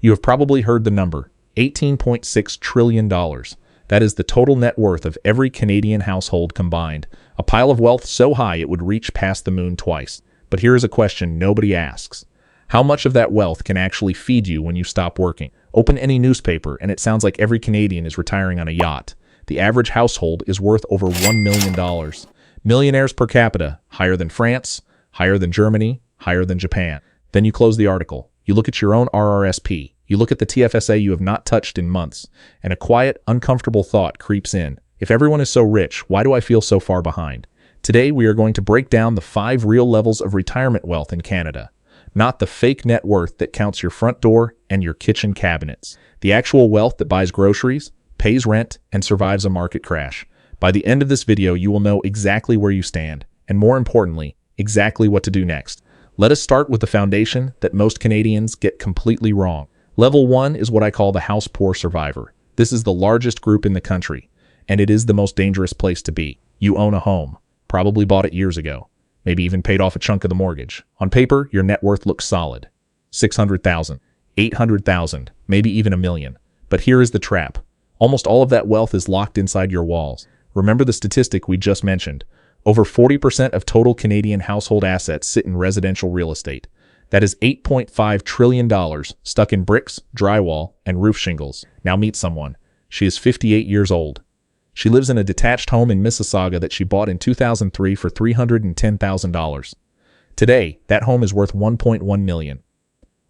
You have probably heard the number, $18.6 trillion. That is the total net worth of every Canadian household combined, a pile of wealth so high it would reach past the moon twice. But here is a question nobody asks. How much of that wealth can actually feed you when you stop working? Open any newspaper and it sounds like every Canadian is retiring on a yacht. The average household is worth over $1 million. Millionaires per capita, higher than France, higher than Germany, higher than Japan. Then you close the article. You look at your own RRSP. You look at the TFSA you have not touched in months, and a quiet, uncomfortable thought creeps in. If everyone is so rich, why do I feel so far behind? Today, we are going to break down the 5 real levels of retirement wealth in Canada. Not the fake net worth that counts your front door and your kitchen cabinets. The actual wealth that buys groceries, pays rent, and survives a market crash. By the end of this video, you will know exactly where you stand, and more importantly, exactly what to do next. Let us start with the foundation that most Canadians get completely wrong. Level 1 is what I call the house poor survivor. This is the largest group in the country, and it is the most dangerous place to be. You own a home, probably bought it years ago, maybe even paid off a chunk of the mortgage. On paper, your net worth looks solid. $600,000, $800,000, maybe even $1 million. But here is the trap. Almost all of that wealth is locked inside your walls. Remember the statistic we just mentioned. Over 40% of total Canadian household assets sit in residential real estate. That is $8.5 trillion stuck in bricks, drywall, and roof shingles. Now meet someone. She is 58 years old. She lives in a detached home in Mississauga that she bought in 2003 for $310,000. Today, that home is worth $1.1 million.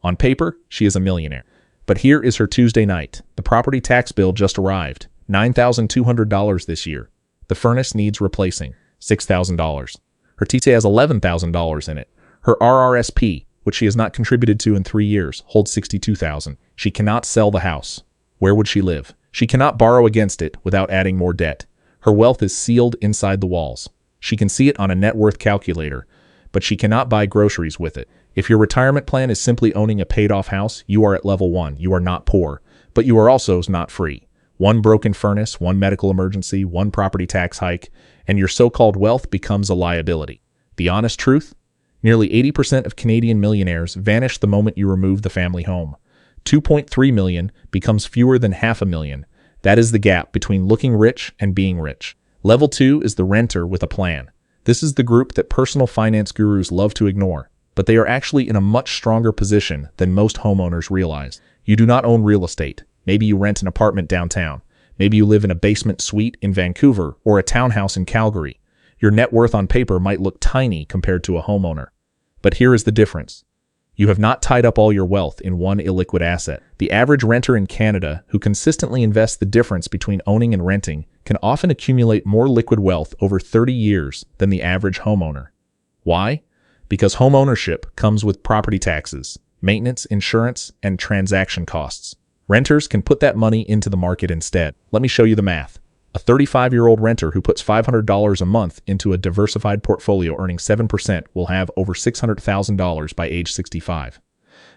On paper, she is a millionaire. But here is her Tuesday night. The property tax bill just arrived, $9,200 this year. The furnace needs replacing, $6,000. Her TTA has $11,000 in it. Her RRSP, which she has not contributed to in 3 years, holds $62,000. She cannot sell the house. Where would she live? She cannot borrow against it without adding more debt. Her wealth is sealed inside the walls. She can see it on a net worth calculator, but she cannot buy groceries with it. If your retirement plan is simply owning a paid-off house, you are at level 1. You are not poor, but you are also not free. One broken furnace, one medical emergency, one property tax hike, and your so-called wealth becomes a liability. The honest truth? Nearly 80% of Canadian millionaires vanish the moment you remove the family home. 2.3 million becomes fewer than 500,000. That is the gap between looking rich and being rich. Level 2 is the renter with a plan. This is the group that personal finance gurus love to ignore, but they are actually in a much stronger position than most homeowners realize. You do not own real estate. Maybe you rent an apartment downtown. Maybe you live in a basement suite in Vancouver or a townhouse in Calgary. Your net worth on paper might look tiny compared to a homeowner. But here is the difference. You have not tied up all your wealth in one illiquid asset. The average renter in Canada who consistently invests the difference between owning and renting can often accumulate more liquid wealth over 30 years than the average homeowner. Why? Because home ownership comes with property taxes, maintenance, insurance, and transaction costs. Renters can put that money into the market instead. Let me show you the math. A 35-year-old renter who puts $500 a month into a diversified portfolio earning 7% will have over $600,000 by age 65.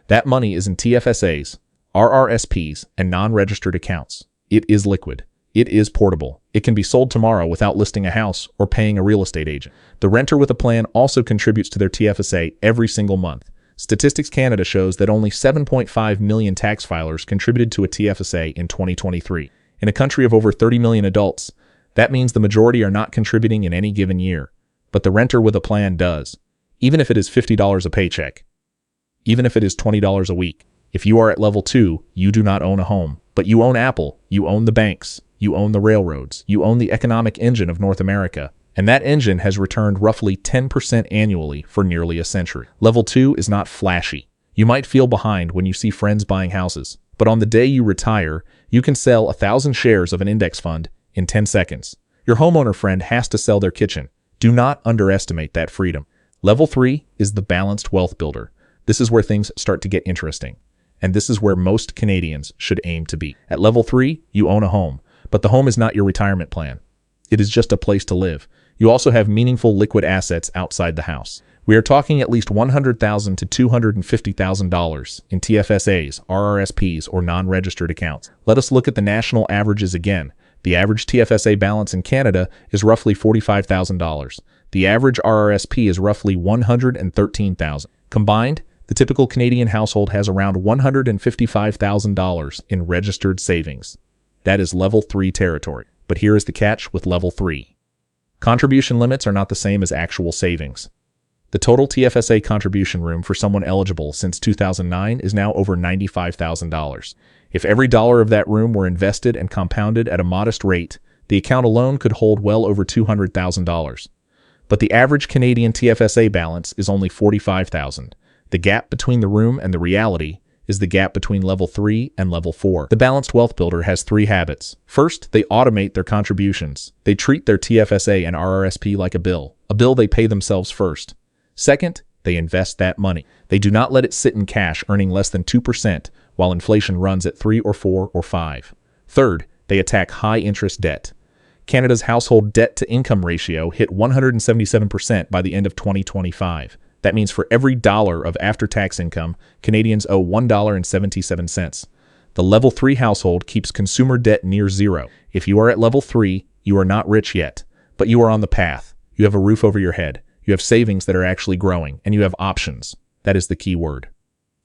That money is in TFSAs, RRSPs, and non-registered accounts. It is liquid. It is portable. It can be sold tomorrow without listing a house or paying a real estate agent. The renter with a plan also contributes to their TFSA every single month. Statistics Canada shows that only 7.5 million tax filers contributed to a TFSA in 2023. In a country of over 30 million adults, that means the majority are not contributing in any given year. But the renter with a plan does, even if it is $50 a paycheck, even if it is $20 a week. If you are at level 2, you do not own a home, but you own Apple, you own the banks, you own the railroads, you own the economic engine of North America, and that engine has returned roughly 10% annually for nearly a century. Level 2 is not flashy. You might feel behind when you see friends buying houses, but on the day you retire, you can sell 1,000 shares of an index fund in 10 seconds. Your homeowner friend has to sell their kitchen. Do not underestimate that freedom. Level 3 is the balanced wealth builder. This is where things start to get interesting. And this is where most Canadians should aim to be. At level 3, you own a home, but the home is not your retirement plan. It is just a place to live. You also have meaningful liquid assets outside the house. We are talking at least $100,000 to $250,000 in TFSAs, RRSPs, or non-registered accounts. Let us look at the national averages again. The average TFSA balance in Canada is roughly $45,000. The average RRSP is roughly $113,000. Combined, The typical Canadian household has around $155,000 in registered savings. That is level 3 territory. But here is the catch with level 3. Contribution limits are not the same as actual savings. The total TFSA contribution room for someone eligible since 2009 is now over $95,000. If every dollar of that room were invested and compounded at a modest rate, the account alone could hold well over $200,000. But the average Canadian TFSA balance is only $45,000. The gap between the room and the reality is the gap between level 3 and level 4. The Balanced Wealth Builder has 3 habits. First, they automate their contributions. They treat their TFSA and RRSP like a bill they pay themselves first. Second, they invest that money. They do not let it sit in cash earning less than 2% while inflation runs at 3 or 4 or 5. Third, they attack high-interest debt. Canada's household debt-to-income ratio hit 177% by the end of 2025. That means for every dollar of after-tax income, Canadians owe $1.77. The level 3 household keeps consumer debt near zero. If you are at level 3, you are not rich yet, but you are on the path. You have a roof over your head. You have savings that are actually growing, and you have options. That is the key word.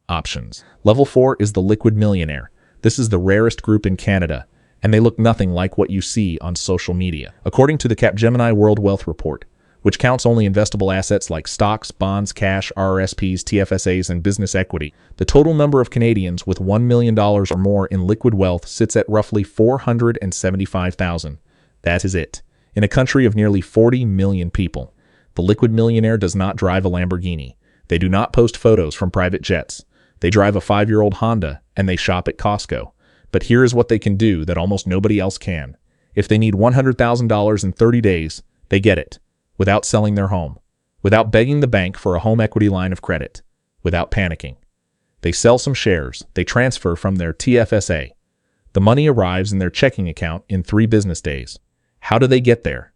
Options. Level 4 is the liquid millionaire. This is the rarest group in Canada, and they look nothing like what you see on social media. According to the Capgemini World Wealth Report, which counts only investable assets like stocks, bonds, cash, RRSPs, TFSAs, and business equity, the total number of Canadians with $1 million or more in liquid wealth sits at roughly 475,000. That is it. In a country of nearly 40 million people, the liquid millionaire does not drive a Lamborghini. They do not post photos from private jets. They drive a 5-year-old Honda, and they shop at Costco. But here is what they can do that almost nobody else can. If they need $100,000 in 30 days, they get it. Without selling their home, without begging the bank for a home equity line of credit, without panicking. They sell some shares, they transfer from their TFSA. The money arrives in their checking account in 3 business days. How do they get there?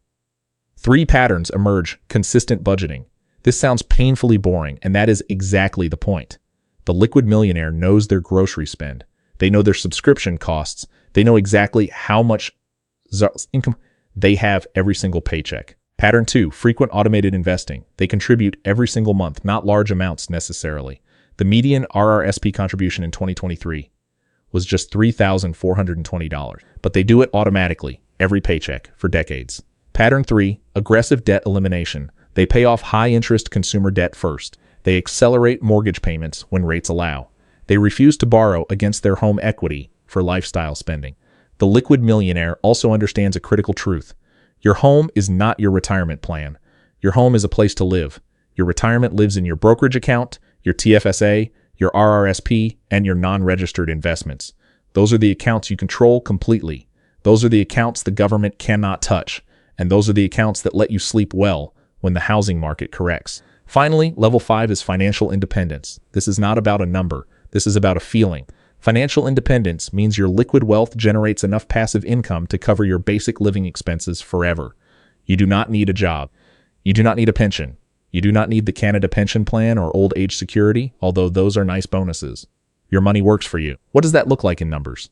3 patterns emerge: consistent budgeting. This sounds painfully boring, and that is exactly the point. The liquid millionaire knows their grocery spend. They know their subscription costs. They know exactly how much income they have every single paycheck. Pattern 2, frequent automated investing. They contribute every single month, not large amounts necessarily. The median RRSP contribution in 2023 was just $3,420, but they do it automatically, every paycheck, for decades. Pattern 3, aggressive debt elimination. They pay off high-interest consumer debt first. They accelerate mortgage payments when rates allow. They refuse to borrow against their home equity for lifestyle spending. The liquid millionaire also understands a critical truth. Your home is not your retirement plan. Your home is a place to live. Your retirement lives in your brokerage account, your TFSA, your RRSP, and your non-registered investments. Those are the accounts you control completely. Those are the accounts the government cannot touch. And those are the accounts that let you sleep well when the housing market corrects. Finally, level 5 is financial independence. This is not about a number. This is about a feeling. Financial independence means your liquid wealth generates enough passive income to cover your basic living expenses forever. You do not need a job. You do not need a pension. You do not need the Canada Pension Plan or Old Age Security, although those are nice bonuses. Your money works for you. What does that look like in numbers?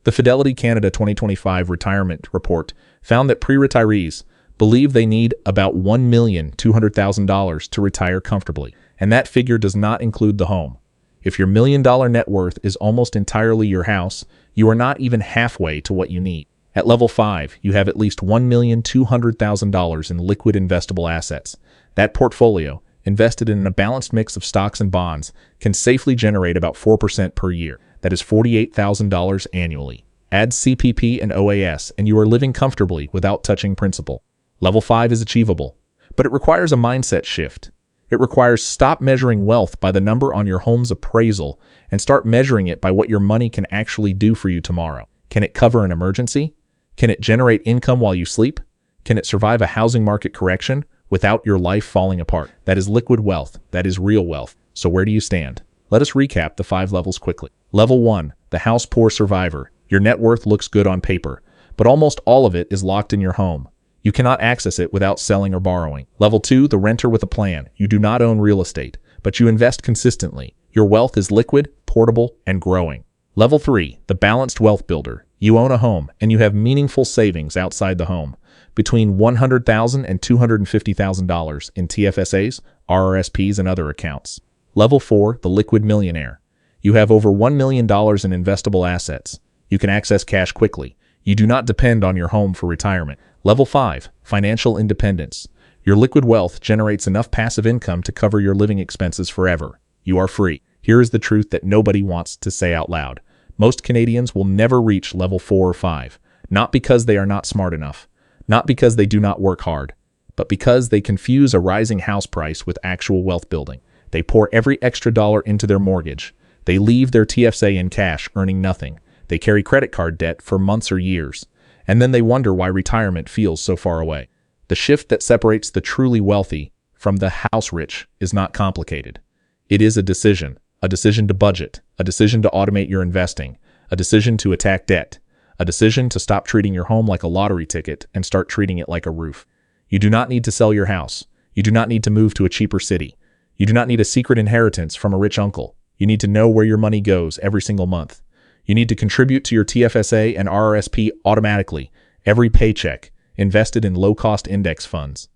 The Fidelity Canada 2025 Retirement Report found that pre-retirees believe they need about $1,200,000 to retire comfortably, and that figure does not include the home. If your $1 million net worth is almost entirely your house, you are not even halfway to what you need. At level 5, you have at least $1,200,000 in liquid investable assets. That portfolio, invested in a balanced mix of stocks and bonds, can safely generate about 4% per year. That is $48,000 annually. Add CPP and OAS, and you are living comfortably without touching principal. Level 5 is achievable, but it requires a mindset shift. It requires stop measuring wealth by the number on your home's appraisal and start measuring it by what your money can actually do for you tomorrow. Can it cover an emergency? Can it generate income while you sleep? Can it survive a housing market correction without your life falling apart? That is liquid wealth. That is real wealth. So where do you stand? Let us recap the 5 levels quickly. Level 1, the house poor survivor. Your net worth looks good on paper, but almost all of it is locked in your home. You cannot access it without selling or borrowing. Level 2, the renter with a plan. You do not own real estate, but you invest consistently. Your wealth is liquid, portable, and growing. Level 3, the balanced wealth builder. You own a home, and you have meaningful savings outside the home, between $100,000 and $250,000 in TFSAs, RRSPs, and other accounts. Level 4, the liquid millionaire. You have over $1 million in investable assets. You can access cash quickly. You do not depend on your home for retirement. Level 5, financial independence. Your liquid wealth generates enough passive income to cover your living expenses forever. You are free. Here is the truth that nobody wants to say out loud. Most Canadians will never reach level 4 or 5, not because they are not smart enough, not because they do not work hard, but because they confuse a rising house price with actual wealth building. They pour every extra dollar into their mortgage. They leave their TFSA in cash, earning nothing. They carry credit card debt for months or years, and then they wonder why retirement feels so far away. The shift that separates the truly wealthy from the house rich is not complicated. It is a decision to budget, a decision to automate your investing, a decision to attack debt, a decision to stop treating your home like a lottery ticket and start treating it like a roof. You do not need to sell your house. You do not need to move to a cheaper city. You do not need a secret inheritance from a rich uncle. You need to know where your money goes every single month. You need to contribute to your TFSA and RRSP automatically, every paycheck, invested in low-cost index funds.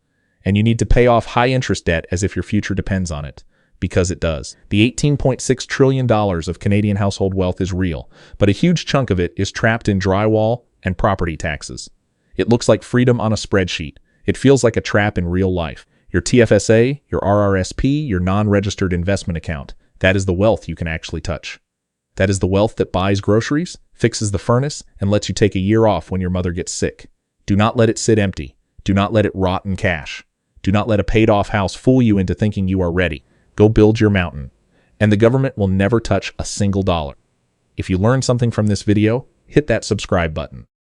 And you need to pay off high-interest debt as if your future depends on it, because it does. The $18.6 trillion of Canadian household wealth is real, but a huge chunk of it is trapped in drywall and property taxes. It looks like freedom on a spreadsheet. It feels like a trap in real life. Your TFSA, your RRSP, your non-registered investment account, that is the wealth you can actually touch. That is the wealth that buys groceries, fixes the furnace, and lets you take a year off when your mother gets sick. Do not let it sit empty. Do not let it rot in cash. Do not let a paid-off house fool you into thinking you are ready. Go build your mountain. And the government will never touch a single dollar. If you learned something from this video, hit that subscribe button.